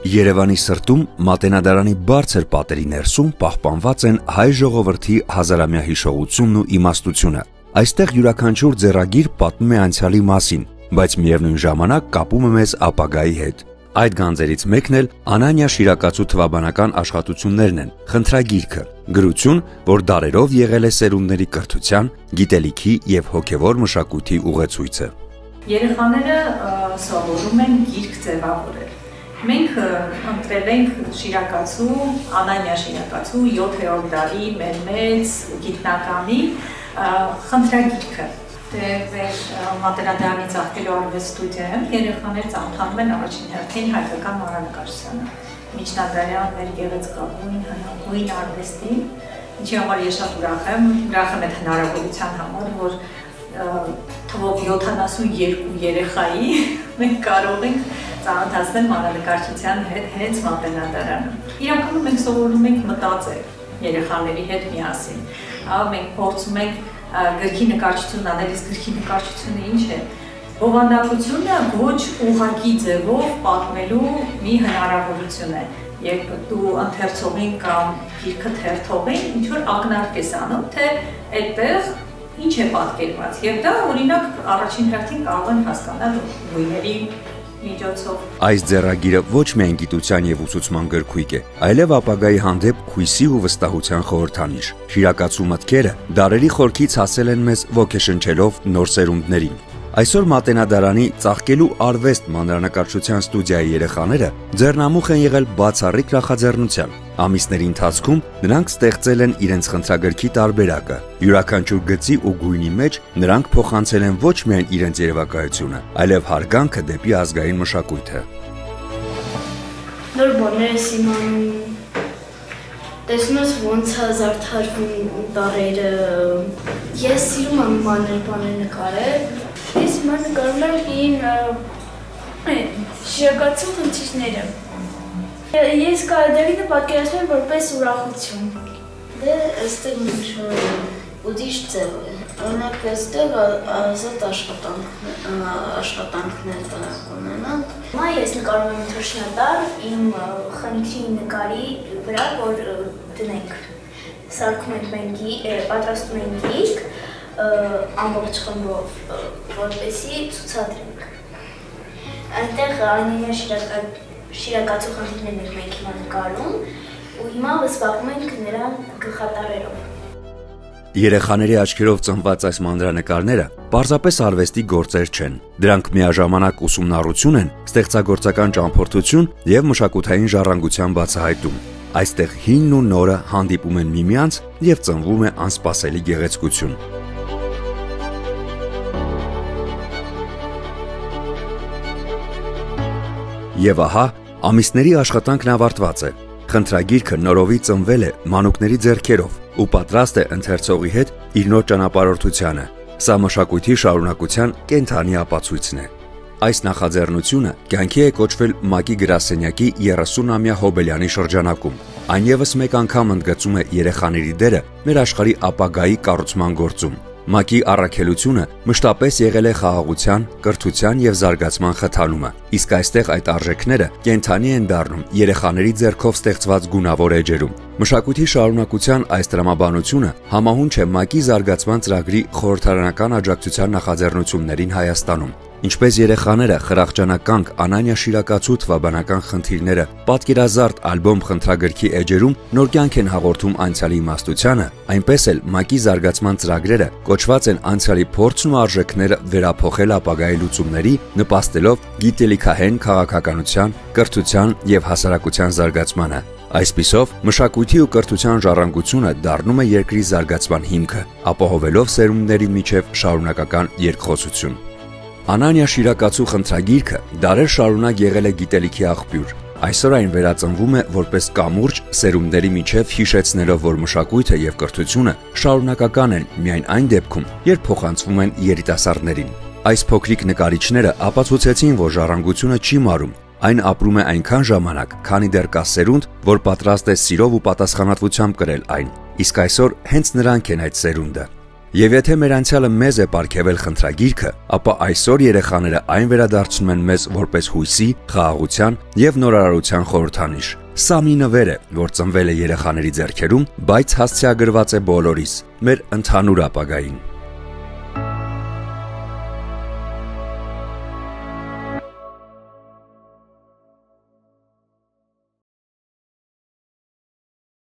Երևանի սրտում Մատենադարանի բարձր պատերի ներսում պահպանված են հայ ժողովրդի հազարամյա հիշողությունն ու իմաստությունը։ Այստեղ յուրաքանչյուր ձեռագիր պատմում է անցյալի մասին, բայց միևնույն ժամանակ կապում է մեզ ապագայի հետ։ Այդ գանձերից մեկն էլ Անանիա Շիրակացու թվաբանական աշխատություններն են՝ խնդրագիրքը, գրություն, որ դարերով եղել է սերունդների կրթության, գիտելիքի եւ հոգեվոր մշակույթի ուղեցույցը։ Երեխաները սովորում են գիրք ձևավորել։ Մենք ընտրել ենք Շիրակացու, Անանիա Շիրակացու 7-րդ դարի մեր մեծ գիտնականի խնդրագիրքը։ Մեր Մատենադարանի ծաղկելու արվեստ ստուդիայում երեխաներ ծանոթանում են առաջին հերթին հայկական մանրանկարչությանը, միջնադարյան մեր գեղեցկագույն հնագույն արվեստին, ինչի համար ես շատ ուրախ եմ այդ հնարավորության համար, որ թվով 72 երեխայի մենք կարող ենք ծանոթացնել մանրանկարչության հետ հենց Մատենադարանում։ Իրականում մենք սովորում ենք մտածել երեխաների հետ միասին։ Մենք փորձում ենք գրքի նկարչություն անել, իսկ գրքի նկարչությունը ինչ է։ Բովանդակությունը ոչ ուղղակի ձևով պատմելու մի հնարավորություն է։ Երբ դու ընթերցողին կամ գիրքը թերթողին ինչ-որ ակնարկ ես անում, թե այդտեղ ինչ է պատկերված, եւ դա օրինակ առաջին հերթին կարող են հասկանալ գույների միջոցով։ Այս ձեռագիրը ոչ միայն գիտության եւ ուսուցման գրքույկ է, այլև ապագայի հանդեպ հույսի ու վստահության խորհրդանիշ։ Շիրակացու մտքերը դարերի խորքից հասել են մեզ ոգեշնչելով նոր սերունդներին։ Այսօր Մատենադարանի ծաղկելու արվեստ մանրանկարչության ստուդիայի երեխաները ձեռնամուխ են եղել բացառիկ նախաձեռնության։ Ամիսների ընթացքում նրանք ստեղծել են իրենց խնդրագրքի տարբերակը։ Յուրաքանչյուր գծի ու գույնի մեջ նրանք փոխանցել են ոչ միայն իրենց երևակայությունը, այլև հարգանքը դեպի ազգային մշակույթը։ Նոր բաներ ես իմանում, տեսնում ես ոնց է զարդարվում տառերը։ Ես սիրում եմ մանր բաներ նկարել։ Ես հիմա նկարում եմ Շիրակացու խնդիրները։ Ես կարդերինը պատկերացնում եմ որպես ուրախություն։ Դե այստեղ ինչ-որ ուրիշ ձև է։ Օրինակ այստեղ ազատ աշխատանքներ ունենանք։ Հիմա ես նկարում եմ թռչնատար իմ խնդրի նկարի վրա, որ դնենք։ Սարքում ենք մենք, պատրաստում ենք գիրք ամբողջ խմբով, որպեսզի ցուցադրենք։ Այնտեղ Անանիա Շիրակացու խնդիրներն ենք մենք հիմա նկարում, ու հիմա զբաղվում ենք նրան գլխատարերով։ Երեխաների աչքերով ծնված այս մանրանկարները պարզապես արվեստի գործեր չեն։ Դրանք միաժամանակ ուսումնառություն են, ստեղծագործական ճամփորդություն եւ մշակութային ժառանգության բացահայտում։ Այստեղ հինն ու նորը հանդիպում են միմյանց եւ ծնվում է անսպասելի գեղեցկություն։ Եվ ահա, ամիսների աշխատանքն ավարտված է։ Խնդրագիրքը նորովի ծնվել է մանուկների ձեռքերով ու պատրաստ է ընթերցողի հետ իր նոր ճանապարհորդությանը։ Սա մշակույթի շարունակության կենդանի ապացույցն է։ Այս նախաձեռնությունը կյանքի է կոչվել ՄԱԿ-ի գրասենյակի 30-ամյա հոբելյանի շրջանակում։ Այն ևս մեկ անգամ ընդգծում է երեխաների դերը մեր աշխարհի ապագայի կառուցման գործում։ ՄԱԿ-ի առաքելությունը մշտապես եղել է խաղաղության, կրթության եւ զարգացման խթանումը, իսկ այստեղ այդ արժեքները կենդանի են դառնում երեխաների ձեռքով ստեղծված գունավոր էջերում։ Մշակույթի շարունակության այս տրամաբանությունը համահունչ է ՄԱԿ-ի զարգացման ծրագրի խորհրդարանական աջակցության նախաձեռնություններին Հայաստանում։ Ինչպես երեխաները խրախճանականք Անանիա Շիրակացու թվաբանական խնդիրները պատկերազարդ ալբոմ խնդրագրքի էջերում նոր կյանք են հաղորդում անցյալի իմաստությանը, այնպես էլ ՄԱԿ-ի զարգացման ծրագրերը կոչված են անցյալի փորձն ու արժեքները վերափոխել ապագայի լուծումների, նպաստելով գիտելիքահեն քաղաքականության, կրթության եւ հասարակության զարգացմանը։ Այսպիսով, մշակույթի ու կրթության ժառանգությունը դառնում է երկրի զարգացման հիմքը, ապահովելով սերունդների միջև շարունակական երկխոսություն։ Անանիա Շիրակացու խնդրագիրքը դարեր շարունակ եղել է գիտելիքի աղբյուր։ Այսօր այն վերածնվում է որպես կամուրջ սերունդների միջև հիշեցնելով, որ մշակույթը եւ կրթությունը շարունակական են միայն այն դեպքում, երբ փոխանցվում են երիտասարդներին։ Այս փոքրիկ նկարիչները ապացուցեցին, որ ժառանգությունը չի մարում, այն ապրում է այնքան ժամանակ, քանի դեռ կա սերունդ, որ պատրաստ է սիրով ու պատասխանատվությամբ կրել այն։ Իսկ այսօր հենց նրանք են այդ սերունդը։ Եվ եթե մեր անցյալը մեզ է պարգևել խնդրագիրքը, ապա այսօր երեխաները այն վերադարձնում են մեզ որպես հույսի, խաղաղության եւ նորարարության խորհրդանիշ։ Սա մի նվեր է, որ ծնվել է երեխաների ձեռքերում, բայց հասցեագրված է բոլորիս, մեր ընդհանուր ապագային։